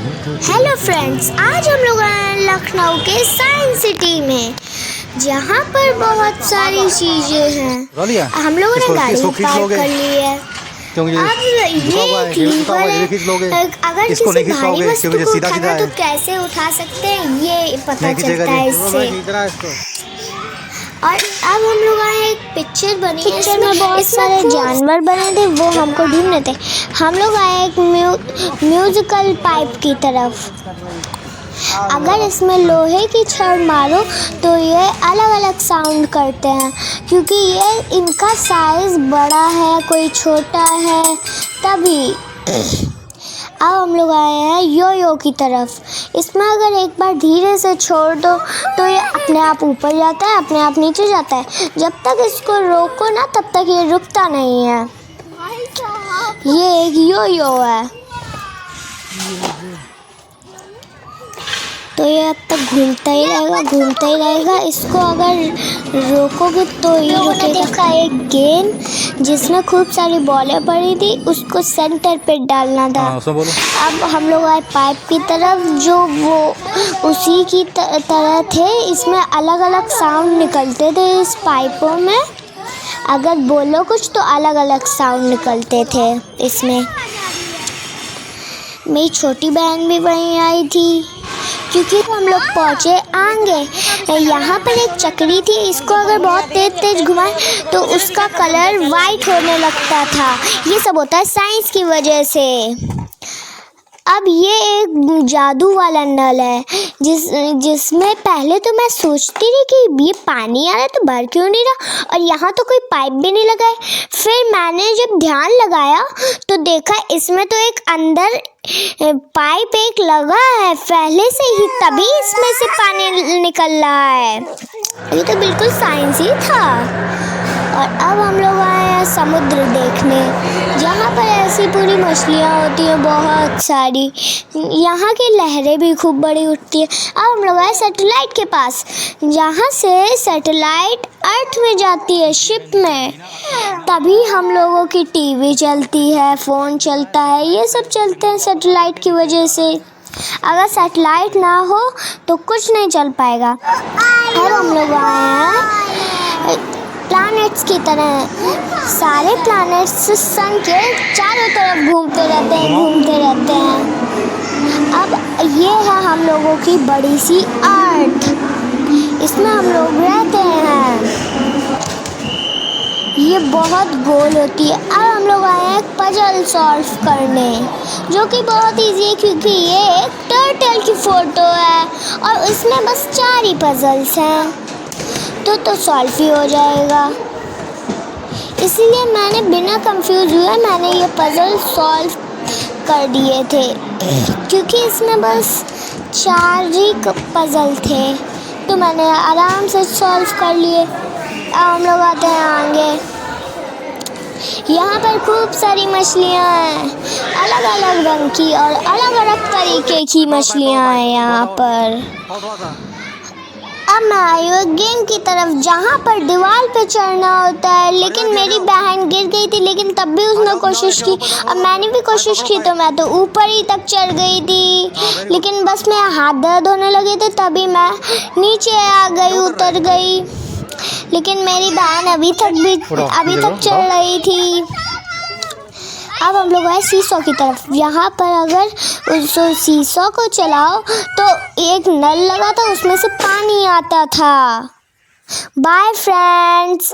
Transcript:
Hello friends, आज हम लोग आए हैं लखनऊ के साइंस सिटी में, जहाँ पर बहुत सारी चीजें हैं। हम लोगों ने गाड़ी पार्क कर ली है। अब ये लीवर है, अगर किसी भारी वस्तु को उठाना तो कैसे उठा सकते हैं ये पता चलता है इससे। और अब हम लोग आए एक पिक्चर बनी है, पिक्चर में बहुत सारे जानवर बने थे, वो हमको ढूंढने थे। हम लोग आए एक म्यूजिकल पाइप की तरफ। अगर इसमें लोहे की छड़ मारो तो ये अलग अलग साउंड करते हैं, क्योंकि ये इनका साइज बड़ा है, कोई छोटा है, तभी। अब हम लोग आए हैं यो की तरफ। इसमें अगर एक बार धीरे से छोड़ दो तो ये अपने आप ऊपर जाता है, अपने आप नीचे जाता है। जब तक इसको रोको ना तब तक ये रुकता नहीं है। ये एक यो है, तो ये अब तक घूमता ही रहेगा। इसको अगर रोकोगे तो ये रुकेगा। एक गेंद जिसमें खूब सारी बॉलें पड़ी थी, उसको सेंटर पे डालना था। अब हम लोग आए पाइप की तरफ, जो वो उसी की तरह थे। इसमें अलग अलग साउंड निकलते थे इस पाइपों में। अगर बोलो कुछ तो अलग अलग साउंड निकलते थे इसमें। मेरी छोटी बहन भी वहीं आई थी, क्योंकि हम लोग पहुँचे आगे। यहाँ पर एक चक्री थी, इसको अगर बहुत तेज घुमाए तो उसका कलर वाइट होने लगता था। ये सब होता है साइंस की वजह से। अब ये एक जादू वाला नल है, जिसमें पहले तो मैं सोचती रही कि ये पानी आ रहा है तो भर क्यों नहीं रहा, और यहाँ तो कोई पाइप भी नहीं लगा है। फिर मैंने जब ध्यान लगाया तो देखा इसमें तो एक अंदर पाइप एक लगा है पहले से ही, तभी इसमें से पानी निकल रहा है। ये तो बिल्कुल साइंस ही था। और अब हम लोग आए हैं समुद्र देखने, जहाँ पर ऐसी पूरी मछलियाँ होती हैं बहुत सारी। यहाँ की लहरें भी खूब बड़ी उठती है। अब हम लोग आए सैटेलाइट के पास, जहाँ से सैटेलाइट अर्थ में जाती है शिप में, तभी हम लोगों की टीवी चलती है, फ़ोन चलता है, ये सब चलते हैं सैटेलाइट की वजह से। अगर सैटेलाइट ना हो तो कुछ नहीं चल पाएगा। अब हम लोग आए हैं प्लैनेट्स की तरह। सारे प्लैनेट्स सन के चारों तरफ घूमते रहते हैं। अब ये है हम लोगों की बड़ी सी अर्थ, इसमें हम लोग रहते हैं। ये बहुत गोल होती है। अब हम लोग आए हैं पजल सॉल्व करने, जो कि बहुत इजी है, क्योंकि ये एक टर्टल की फ़ोटो है और इसमें बस 4 ही पजल्स हैं, तो सॉल्व ही हो जाएगा। इसीलिए मैंने बिना कंफ्यूज हुए मैंने ये पज़ल सॉल्व कर दिए थे, क्योंकि इसमें बस 4 ही पज़ल थे, तो मैंने आराम से सॉल्व कर लिए। अब हम लोग आते हैं आगे। यहाँ पर खूब सारी मछलियाँ हैं, अलग अलग रंग की और अलग अलग तरीके की मछलियाँ हैं यहाँ पर। अब मैं आई हूँ गेम की तरफ, जहाँ पर दीवार पे चढ़ना होता है, लेकिन मेरी बहन गिर गई थी, लेकिन तब भी उसने कोशिश की। अब मैंने भी कोशिश की तो मैं तो ऊपर ही तक चढ़ गई थी, लेकिन बस मेरा हाथ दर्द होने लगे थे, तभी मैं नीचे आ गई, उतर गई। लेकिन मेरी बहन अभी तक चढ़ रही थी। अब हम लोग आए सीसॉ की तरफ। यहाँ पर अगर उस सीसॉ को चलाओ तो एक नल लगा था, उसमें से पानी आता था। Bye friends.